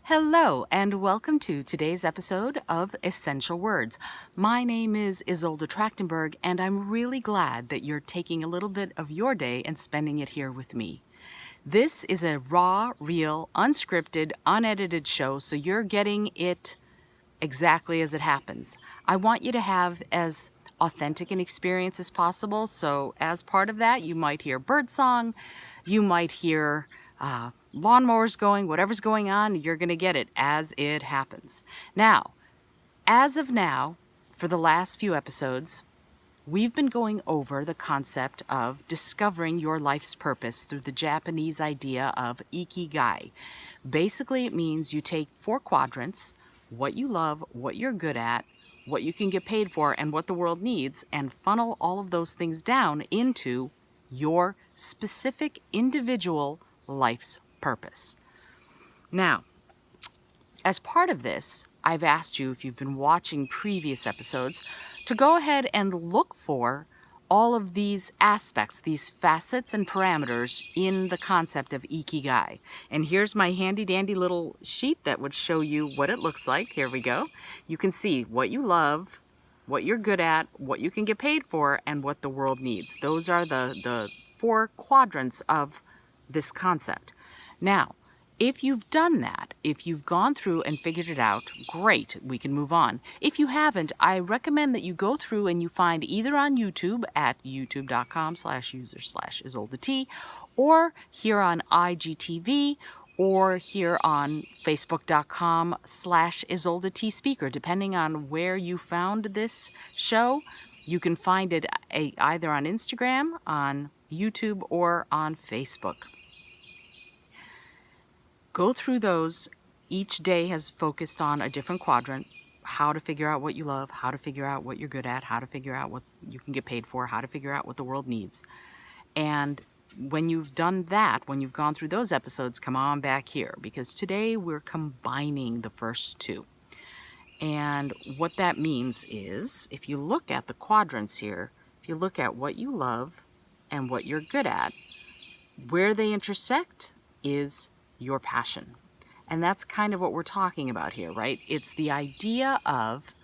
Hello, and welcome to today's episode of Essential Words. My name is Isolde Trachtenberg, and I'm really glad that you're taking a little bit of your day and spending it here with me. This is a raw, real, unscripted, unedited show, so you're getting it exactly as it happens. I want you to have as authentic an experience as possible, so as part of that, you might hear birdsong, you might hear lawnmowers going, whatever's going on, you're going to get it as it happens. Now, as of now, for the last few episodes, we've been going over the concept of discovering your life's purpose through the Japanese idea of Ikigai. Basically, it means you take 4 quadrants, what you love, what you're good at, what you can get paid for, and what the world needs, and funnel all of those things down into your specific individual life's purpose. Now, as part of this, I've asked you, if you've been watching previous episodes, to go ahead and look for all of these aspects, these facets and parameters in the concept of Ikigai. And here's my handy dandy little sheet that would show you what it looks like. Here we go. You can see what you love, what you're good at, what you can get paid for, and what the world needs. Those are the 4 quadrants of this concept. Now, if you've done that, if you've gone through and figured it out, great, we can move on. If you haven't, I recommend that you go through and you find either on YouTube at youtube.com/user/IsoldeT, or here on IGTV, or here on facebook.com/IsoldeT speaker. Depending on where you found this show, you can find it either on Instagram, on YouTube, or on Facebook. Go through those. Each day has focused on a different quadrant: how to figure out what you love, how to figure out what you're good at, how to figure out what you can get paid for, how to figure out what the world needs. And when you've done that, when you've gone through those episodes, come on back here, because today we're combining the first 2. And what that means is, if you look at the quadrants here, if you look at what you love and what you're good at, where they intersect is your passion. And that's kind of what we're talking about here, right? It's the idea of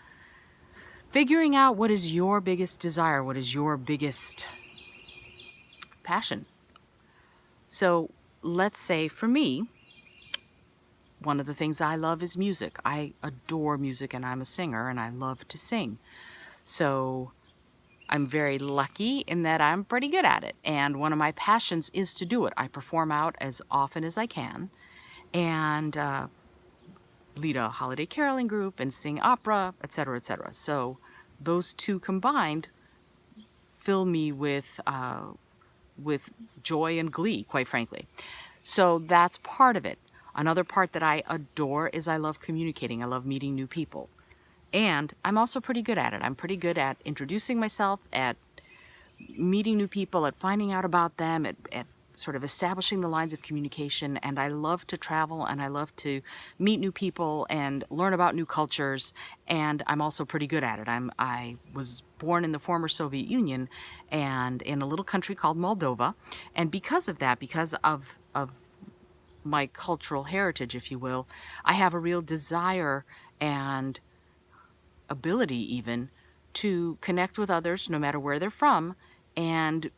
figuring out what is your biggest desire, what is your biggest passion. So let's say for me, one of the things I love is music. I adore music, and I'm a singer, and I love to sing. So I'm very lucky in that I'm pretty good at it. And one of my passions is to do it. I perform out as often as I can, and lead a holiday caroling group and sing opera, etc., etc. So those 2 combined fill me with joy and glee, quite frankly. So that's part of it. Another part that I adore is I love communicating. I love meeting new people. And I'm also pretty good at it. I'm pretty good at introducing myself, at meeting new people, at finding out about them, at sort of establishing the lines of communication. And I love to travel, and I love to meet new people and learn about new cultures. And I'm also pretty good at it. I was born in the former Soviet Union, and in a little country called Moldova. And because of that, because of my cultural heritage, if you will, I have a real desire and ability even to connect with others, no matter where they're from, and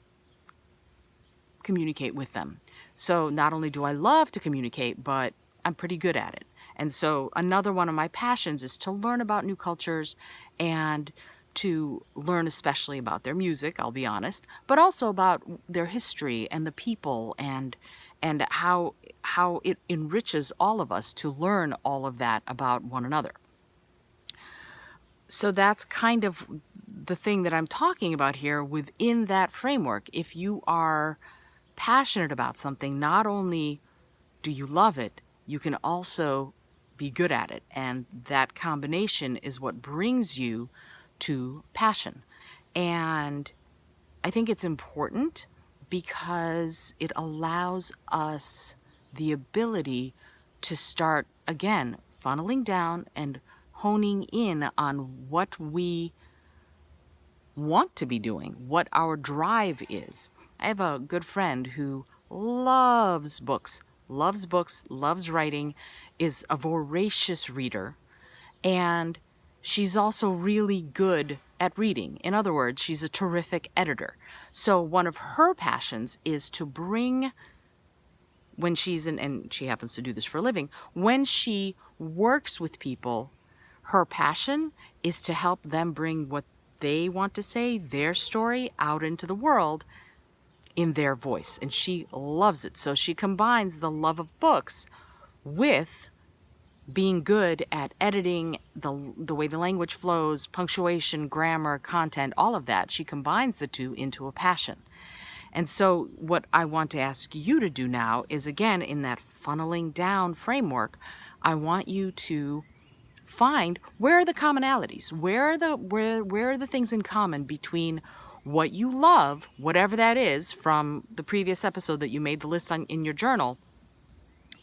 communicate with them. So not only do I love to communicate, but I'm pretty good at it. And so another one of my passions is to learn about new cultures, and to learn especially about their music, I'll be honest, but also about their history and the people, and how it enriches all of us to learn all of that about one another. So that's kind of the thing that I'm talking about here within that framework. If you are passionate about something, not only do you love it, you can also be good at it. And that combination is what brings you to passion. And I think it's important because it allows us the ability to start, again, funneling down and honing in on what we want to be doing, what our drive is. I have a good friend who loves books, loves books, loves writing, is a voracious reader, and she's also really good at reading. In other words, she's a terrific editor. So one of her passions is to bring, when she's in, and she happens to do this for a living, when she works with people, her passion is to help them bring what they want to say, their story, out into the world in their voice. And she loves it. So she combines the love of books with being good at editing, the way the language flows, punctuation, grammar, content, all of that. She combines the two into a passion. And so what I want to ask you to do now is, again, in that funneling down framework, I want you to find where are the commonalities, where are the things in common between what you love, whatever that is, from the previous episode that you made the list on in your journal,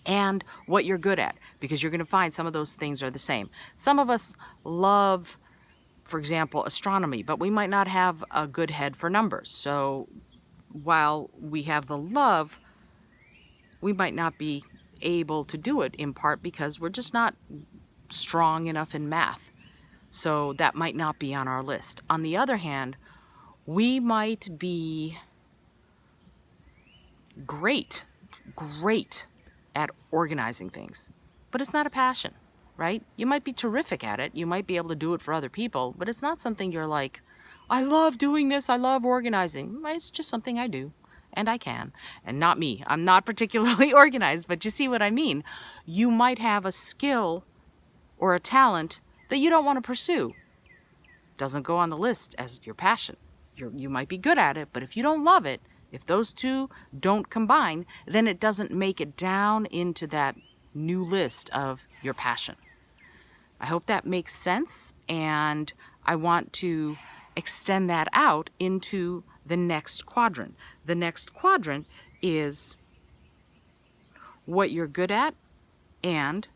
and what you're good at, because you're going to find some of those things are the same. Some of us love, for example, astronomy, but we might not have a good head for numbers. So while we have the love, we might not be able to do it, in part because we're just not strong enough in math. So that might not be on our list. On the other hand, we might be great at organizing things, but it's not a passion, right? You might be terrific at it. You might be able to do it for other people, but it's not something you're like, I love doing this. I love organizing. It's just something I do, and I can. And not me. I'm not particularly organized, but you see what I mean? You might have a skill or a talent that you don't want to pursue. Doesn't go on the list as your passion. You might be good at it, but if you don't love it, if those two don't combine, then it doesn't make it down into that new list of your passion. I hope that makes sense, and I want to extend that out into the next quadrant. The next quadrant is what you're good at and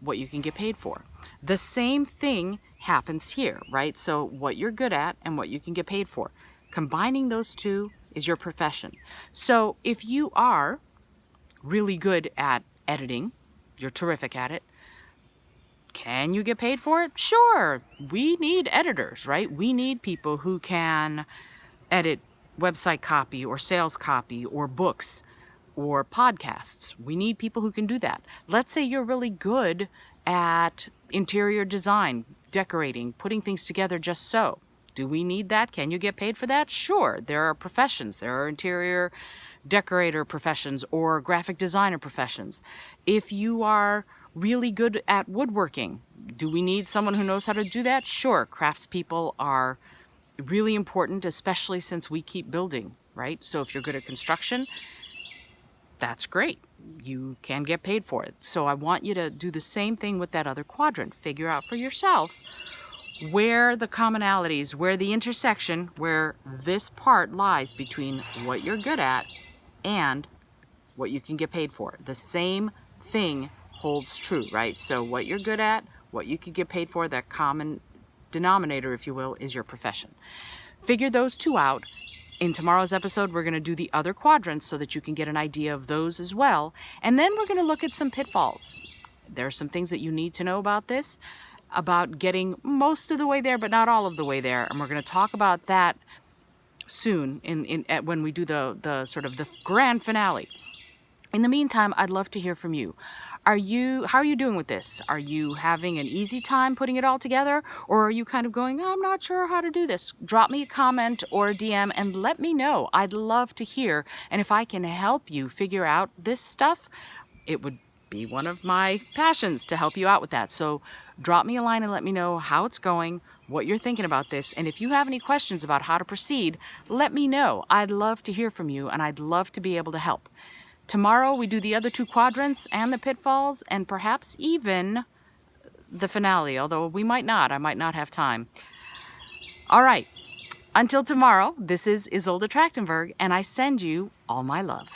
what you can get paid for. The same thing happens here, right? So what you're good at and what you can get paid for. Combining those two is your profession. So if you are really good at editing, you're terrific at it, can you get paid for it? Sure. We need editors, right? We need people who can edit website copy or sales copy or books or podcasts. We need people who can do that. Let's say you're really good at interior design, decorating, putting things together just so. Do we need that? Can you get paid for that? Sure. There are professions. There are interior decorator professions or graphic designer professions. If you are really good at woodworking, do we need someone who knows how to do that? Sure. Craftspeople are really important, especially since we keep building, right? So if you're good at construction, that's great. You can get paid for it. So I want you to do the same thing with that other quadrant. Figure out for yourself where the commonalities, where the intersection, where this part lies between what you're good at and what you can get paid for. The same thing holds true, right? So what you're good at, what you can get paid for, that common denominator, if you will, is your profession. Figure those two out. In tomorrow's episode, we're going to do the other quadrants so that you can get an idea of those as well. And then we're going to look at some pitfalls. There are some things that you need to know about this, about getting most of the way there, but not all of the way there. And we're going to talk about that soon when we do the sort of the grand finale. In the meantime, I'd love to hear from you. How are you doing with this? Are you having an easy time putting it all together? Or are you kind of going, I'm not sure how to do this? Drop me a comment or a DM and let me know. I'd love to hear. And if I can help you figure out this stuff, it would be one of my passions to help you out with that. So drop me a line and let me know how it's going, what you're thinking about this. And if you have any questions about how to proceed, let me know. I'd love to hear from you and I'd love to be able to help. Tomorrow we do the other two quadrants and the pitfalls and perhaps even the finale, although I might not have time. All right, until tomorrow, this is Isolde Trachtenberg and I send you all my love.